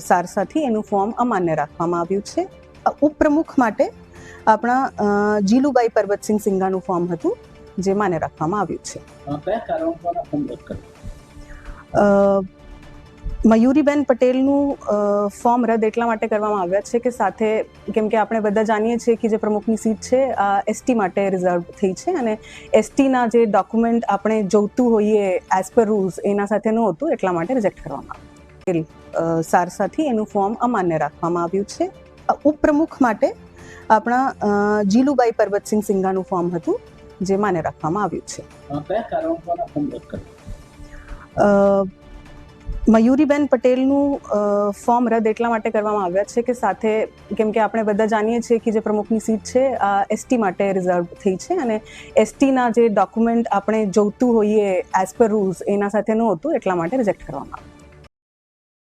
સારસાથી એનું ફોર્મ અમાન્ય રાખવામાં આવ્યું છે. ઉપપ્રમુખ માટે આપણા જીલુબાઈ પરબતસિંહ સિંઘાનું ફોર્મ હતું, જે માન્ય રાખવામાં આવ્યું છે. કયા કારણોસર આ ફોર્મ રદ કર્યું? મયુરીબેન પટેલનું ફોર્મ રદ એટલા માટે કરવામાં આવ્યા છે કે સાથે, કેમ કે આપણે બધા જાણીએ છીએ કે જે પ્રમુખની સીટ છે આ એસટી માટે રિઝર્વ થઈ છે અને એસટીના જે ડોક્યુમેન્ટ આપણે જોઈતું હોઈએ એઝ પર રૂલ્સ એના સાથે નહોતું, એટલા માટે રિજેક્ટ કરવામાં આવ્યું. સારસાથી એનું ફોર્મ અમાન્ય રાખવામાં આવ્યું છે. ઉપપ્રમુખ માટે આપણા જીલુબાઈ પરબતસિંહ સિંઘાનું ફોર્મ હતું, જે માન્ય રાખવામાં આવ્યું છે. કયા કારણોસર આ ફોર્મ રદ કર્યું? મયુરીબેન પટેલનું ફોર્મ રદ એટલા માટે કરવામાં આવ્યા છે કે સાથે, કેમ કે આપણે બધા જાણીએ છીએ કે જે પ્રમુખની સીટ છે આ એસટી માટે રિઝર્વ થઈ છે અને એસટીના જે ડોક્યુમેન્ટ આપણે જોઈતું હોઈએ એઝ પર રૂલ્સ એના સાથે નહોતું, એટલા માટે રિજેક્ટ કરવામાં આવ્યું.